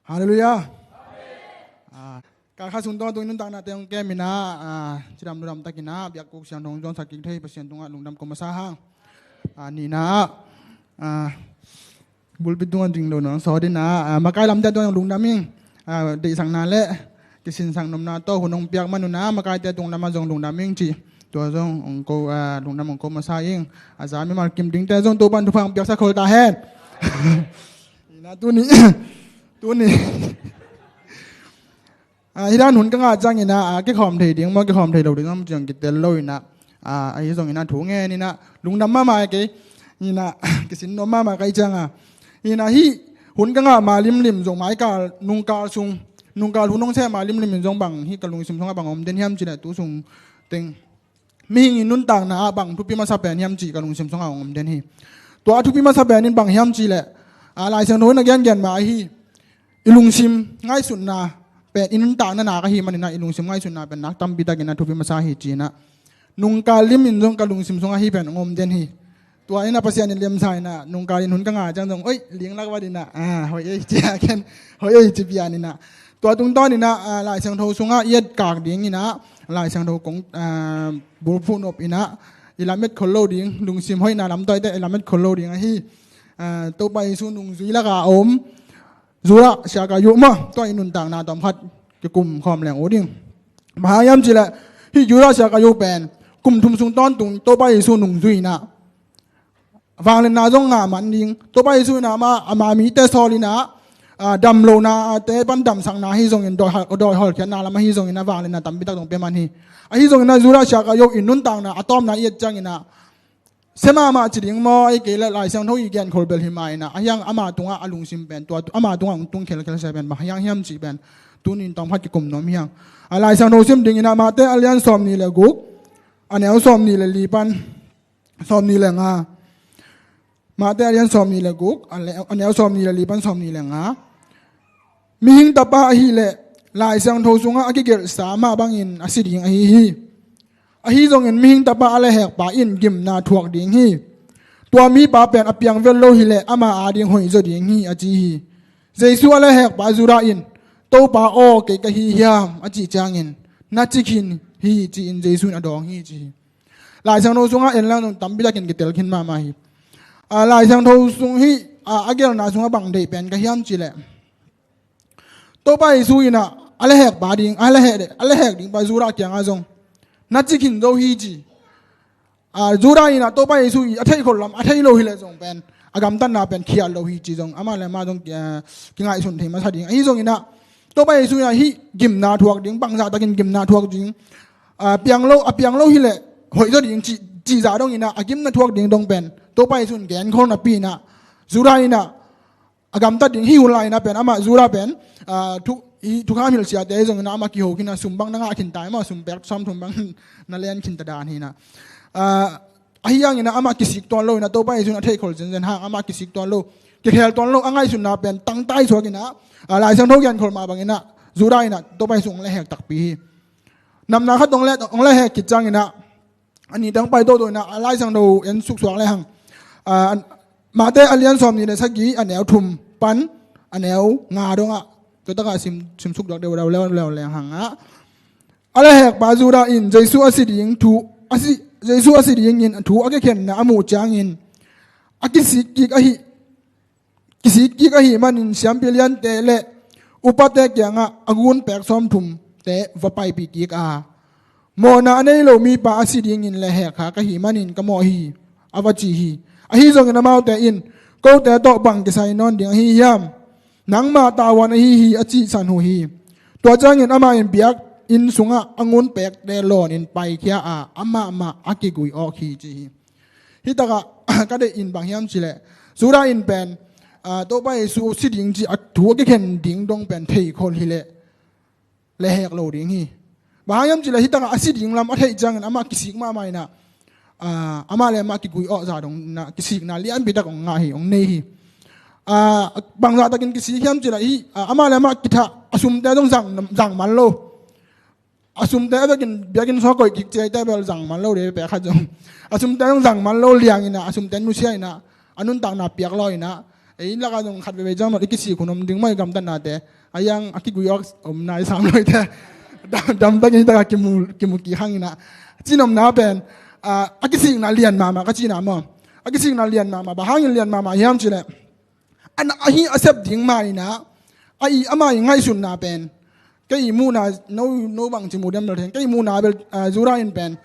ฮาเลลูยาการข้าสุนทรตัวนุนตังนาเตียงแกมินาจิรำนุรำตะกินาเบียกุกเสียงทองจอนสักกิเทยเปอร์เซ็นต์ตรงลุงดำกรมสาหังนี่นะบุลปิดตัวจริงเลยน้องสอดีนะมาใกล้ลำแต่ตัวลุงดำมิงเด็กสั่งนาเละกิสินสั่งนมนาโตหุ่นองเปียกมันนุนะมาใกล้แต่ตรงนั้นมาจงลุงดำมิงจีตัวจงองโกลุงดำองโกมาซาเองอาจารย์ไม่มากิมดิ้งแต่จงตัวบันทุพังเปียกสักคนตาแห้งนี่นะตัวนี้ที่ด้านหุ่นก็อาจจะงี้นะแกขอมเทดิ้งมาแกขอมเทเราดิ้งมันจังกิเตลอยนะไอ้ที่ส่งงี้นะถูงเงี้ยนี่นะลุงดำมาแกนี่นะกิสินนมมาใครจังนี่นะฮีหุ่นก็มาลิมส่งไม้กานุงกาซุงนุงกาหุ่นน้องแช่มาลิมส่งบังฮีกะลุงซุงส่งบังอมเดนยามจีเนี่ยตู้ซุงเต็งมีหินุนต่างนะบังทุพิมาซาเปนยามจีกะลุงซุงส่งอมเดนฮีตัวทุพิมาซาเปนินบังยามจีแหละลายเสียงโน้นนักยันมาฮีอิลุงซิมง่ายสุดนะเป็นอินุนต่างนั่นนะก็ฮีมันนะอิลุงซิมง่ายสุดนะเป็นนักตั้มบิดากินะทุพิมาซาฮีจีนะนุงกาลิมส่งกะลุงซุงส่งฮีเป็นอมเดนฮีตัวนี้นะภาษาเนี่ยเลี้ยมใส่นะนุงการินหุ่นกังอาจังตรงเอ้ยเลี้ยงลักว่าดินะเฮ้ยเจ้าแค่เฮ้ยจีบียานี่นะตัวตรงต้นนี่นะลายเสียงโทสุงะเย็ดกากดิ้งนี่นะลายเสียงโทกงบุรุษพูนอบอีนะอิลาเม็ดคนโลดิ้งลุงซิมเฮ้ยนาลำต้อยแต่อิลาเม็ดคนโลดิ้งไอ้ที่ตัวไปสู่นุงซุยละกาอมซุระเสียกายุมาตัวอินุนต่างนาตอมพัดจะกลุ่มความแรงโอดิ้งมหายามจีแหละที่ยุระเสียกายุเป็นกลุ่มทุมซุงต้นตุงตัวไปสู่นุงซุยนะฟังเลยนะจงงามันดิงตัวไปสู้นะมามีเตสอลีนะดำโลนะเตปันดำสังนาฮิจงอินดอยฮอลเขียนนาละมาฮิจงอินนะฟังเลยนะตั้มบิดาตรงเปมันฮีฮิจงอินนะจุราชากายกอินนุนตังนะอะตอมนะเอียดจังอินะเสมาจิดิงมอไอเกลลายเสียงทอีแกนคอลเบลฮิมาอินะยังอามาตรงอาลุงซิมเป็นตัวอามาตรงตุงเคลเซเป็นบะยังเฮียมจีเป็นตุนินตอมพัดกิกุมน้อมยังลายเสียงทซิมดิงอินะมาเตอเลียนซอมนี่เลยกุกอันนี้เอาซอมนี่เลยลีปันซอมนี่เลยงามาแต่เรียนสอบนี่แหละกุกอันนี้สอบนี่แหละลีบันสอบนี่แหละงามีหิงตาปาฮีเละลายเสียงโทสุงะอากิเกลสามาบังอินอาศิดิงอาฮีจงเห็นมีหิงตาปาอะไรแหกปาอินกิมนาถวกดิงฮีตัวมีปาเป็นอเปียงเวลโลฮีเละอามาอาดิงหอยจดิงฮีอาจีฮีเจสุอะไรแหกปาจุราอินโตปาโอเกกะฮียามอาจีจางอินนาจิกินฮีจีอินเจสุนอดองฮีจีลายเสียงโทสุงะเอ็นแล้วตั้มบิดากินกิเตลขินมาฮีลายเสียงโทสุงฮีอาเกลนาสุงะบังเดเป็นกะฮิมจีแหละตัวไปสู้อินะอะไรแหกบาดิงอะไรแหกดิงไปจูราเกียงอาจงนัดจิกินโดฮีจีจูราอินะตัวไปสู้อัฐิคนลำอัฐิโลหิเลจงเป็นอากำตันนาเป็นเขียนโลหิจีจงอามาเลมาจงกิงไอสุนเทมาชาดิงไอจงอินะตัวไปสู้อินะฮีกิมนาทวกดิงบังซาตะกินกิมนาทวกดิงเปียงโลหิเลหอยจดิงจีจ่าดงอินะอากิมนาทวกดิงดงเป็นตัวไปสุนแกนคนนับปีนะจูราอินะอากำตัดดิงฮิวไลนะเป็นอามาจูราเป็นทุกข้ามิลเซียแต่จงนะอามากิโฮกินะสุมบังนังอาขินตายมาสุมเปิกซ้ำสุมบังนั่นเล่นขินตาดานฮีนะไอ้ยังนะอามากิสิกตอนโลนะตัวไปสุนเทคอลเซนเซนห่างอามากิสิกตอนโลเกลตอนโลอ่างไอสุนนะเป็นตั้งใต้สวกินะลายสังทกยันคนมาบางอินะจูราอินะตัวไปสุนและแหกตักปีนำนาขัดตรงและแหกกิจจังอินะอันนี้ตั้งไปโตตัวนะลายสังโดยันสุกสวงเลยหังมาเตอเลียนสอมนี่เนี่ยสักกี่อันแนวทุ่มปันอันแนวงาดงอ่ะตัวตั้งแต่ซิมสุกดอกเดียวแล้วแรงหังอ่ะอะไรแหกปาจูราอินเจสุอาศิดิงถูเจสุอาศิดิงอินถูอักเข็นนะอามูจางอินอักกิสิกิกะฮิมันอินเสียมเปลี่ยนเตะเละอุปเตกยังอ่ะอากุนแปกซ้อมทุ่มเตะวไปปีกิกโมนาในโลมีปาอาศิดิงอินละแหกหากะฮิมันอินกะโมฮีอาวจีฮีอาฮิจงนะมาแต่อินก็แต่โตบังกิไซนอนดิงฮียามนังมาตาวันฮีอจิสันหูฮีตัวจังอินอามาอินเบียกอินสุงะองุนเปกเดลอนอินไปเคียอามาอากิกุยออกฮีจีฮิตะกะก็ได้อินบางยามจิเลสุราอินเป็นตัวไปสู่สิดิงจีถัวกิเข็นดิงดงเป็นเทคนฮิเลเลเหกโลดิงฮีบางยามจิเลฮิตะกะสิดิงลำอัฐิจังอินอามากิสิกมาไม่นะอามาเลมากิกุยออกจากตรงนะกิสิกนาเลียนบิดาของงาฮีของเนฮีบางราตะกินกิสิกยามจิละฮีอามาเลมากิทะอสุมแต่ต้องสั่งมันโลอสุมแต่ต้องกินเบียกินซอกอยกิเจแต่เบลสั่งมันโลเดี๋ยวไปขัดจงอสุมแต่ต้องสั่งมันโลเลี้ยงอินะอสุมแต่นุเชียอินะอันนู้นต่างนาเปียกลอยนะ ai la ka dong khat be jam ri ki si khunom ding mai gam tan na te ayang akiguyok nai sam loi te dam ta ni ta ki mu ki hangina chinom na ben akising na lian mama ka china mo akising na lian mama ba hangin lian mama yam chile an ahi accept ding mai na ai ama ngai sun na ben cái mu na no bằng chỉ một đêm đầu tiên cái mu na bel zura in pen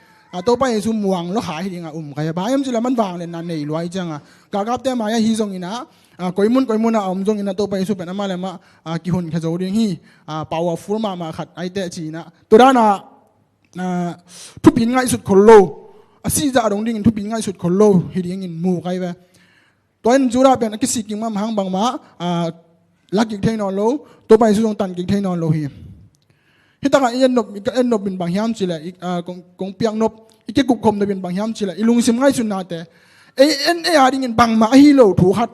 tôi bay xuống muang nó hại thì ngà cái bà em chỉ là mình vàng lên nàn này loại chăng cả gấp tem mà hi zong ina coi mun na zong ina tôi bay xuống pen mà làm mà kỳ hồn cái dấu đi hi powerful mà khát ai tệ chỉ na tôi đã na thu pin ngay sụt khổ lô si ra đồng đình thu pin ngay sụt khổ lô hi đi ngin mu cái về tôi anh zura pen cái sĩ kinh mà hàng bằng má lắc kịch thay nó lô tôi bay xuống tàn kịch thay nó lô hi hiện tại anh nộp bên bằng hiam chỉ là công piang nộp cái cục khom bên bằng hiam chỉ là ilung sim ngay xuân nát anh đi nhìn bằng mà hi lô thủ hạt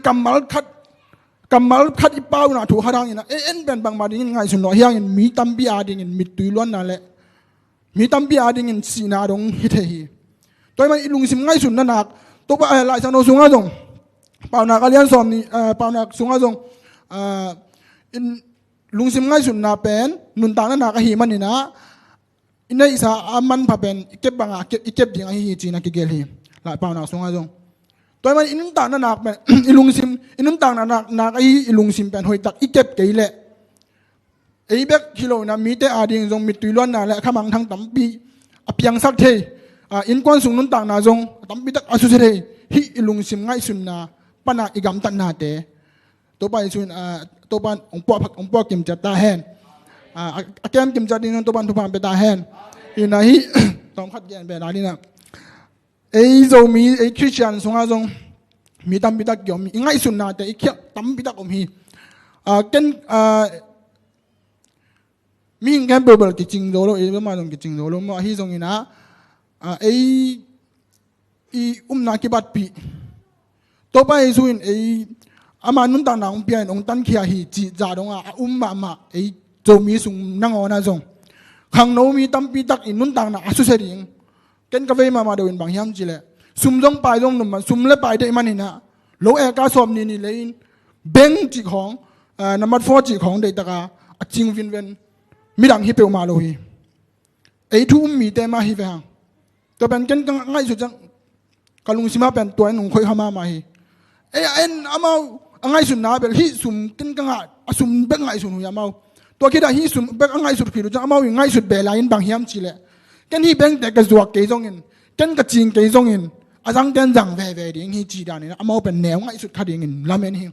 cầm mal khát bao na thủ hạt đang nhìn anh bên bằng mà đi nhìn ngay xuân nó hiang nhìn mi tam bia đi nhìn mi tùy luân nà lệ mi tam bia đi nhìn xì na dong hít hi tôi mà ilung sim ngay xuân nà tôi bay lại sang nó xuống ngay rồi bao na cái liên xóm ni bao na xuống ngay rồi in lung sim ngay sun na pen nun tang na ka hi man ni na inai isa aman pha pen ikep banga ikep ding hi chi na ki gel hi la pa na sunga jong toy man inun tang na nak pen ilung sim inun tang na ka hi ilung sim pen hoi tak ikep ke le ei bek kilo na mi te ading jong mi tuilon na le khamang thang tam pi apyang sak the in kon sung nun tang na jong tam pi tak asu se hi ilung sim ngay sun na pana igam tan na te to pa sun to ban ong po kim chata hen akem kim chati non to ban to ban pe ta hen ina hi tom khat gen be la ni na ei zo mi ei christian songa jong mi tam bi tak yom ngai sun na te ikya tam bi tak om hi ken mi ngam bebel ki ching zo lo e ma jong ki ching zo lo ma hi jong ina ei i na ki bat pi to pa ei suin ei ama nun tang na ong pian ong tan khia hi chi za dong ma ei zo mi sung nang ona jong khang no mi tam pi tak in nun tang na asu se ring ken ka ve ma do in bang hiam chi le sum jong pai jong num sum le pai de man ina lo e ka som ni le in beng chi khong number 4 chi khong de ta ka aching vin ven mi dang hi pe ma lo hi ei thu mi te ma hi ve hang to ben ken ka ngai su jang kalung sima pen to nong khoi hama ma hi en amau angai sun na bel hi sum kin ka nga asum be ngai sun ya mau to ki da hi sum be angai sun ki ja amau ngai sun be lain bang hiam chi le ken hi beng de ka zuak ke jong in ken ka ching ke jong in azang ken jang ve ding hi chi da ni amau pen new ngai sun kha ding in lamen hi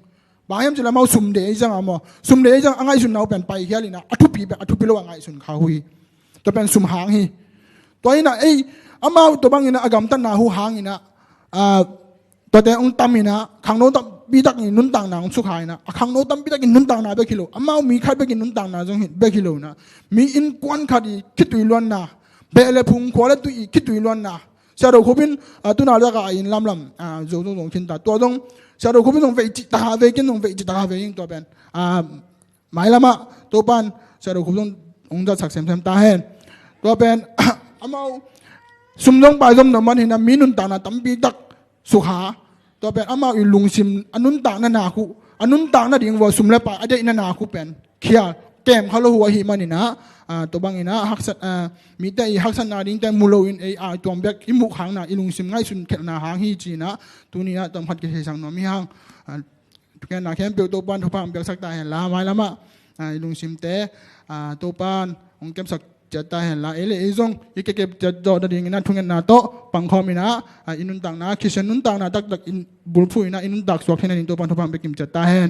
ba hiam chi la mau sum de jang amo sum de jang angai sun nau pen pai hi li na athu pi lo angai sun kha hui to pen sum hang hi to ina ei amau to bang ina agam tan na hu hang inaตัวแต่องตัมนะขังโนตัมบิดักอินุนตังนาองสุขายนะขังโนตัมบิดักอินุนตังนาเบกิโลอามามีใครเบกินุนตังนาจงเห็นเบกิโลนะมีอินกวนขัดคิดตุยล้วนนะเบลพุงขวาเลตุยคิดตุยล้วนนะเสียดขบินตุนาเรียกอินลำจงขินตาตัวจงเสียดขบินจงเวจิตาเวกินจงเวจิตาเวยิงตัวเป็นหมายละมาตัวปันเสียดขบินองจะสักเซมตาเห็นตัวเป็นอามาสุมจงไปจงนมันเห็นมีนุนตังนาตัมบิดักสุขาตัวเป็นอามาอิลุงซิมอนุนต่างนานาคูอนุนต่างนาดิ่งว่าสุมเลปะอเดอินานาคูเป็นเขียแก้มเขาโลหัวหิมันนี่นะตัวบางนี่นะฮักษณมีแต่ฮักษณนาดิ่งแต่มูโลอินตัวเบกอิมุขังนะอิลุงซิมง่ายสุดเข็นนาหางฮีจีนะตัวนี้นะตัวพัดกิจสังนมีหางทุกแก่นาแคมเปียวตัวปานทุกปานเปียวสักตาเห็นละไม่ละมะอิลุงซิมแต่ตัวปานองเก็บสักจะตาเห็นละเอซงยิ่งเก็บจะจอดดิ่งนะทุ่งเงินนาโตปังคอมินะอินุนต่างนะคิดเช่นนุนต่างนะตักอินบุลพูนะอินุนตักสวกเห็นในตัวปันทุกปันไปกิมจะตาเห็น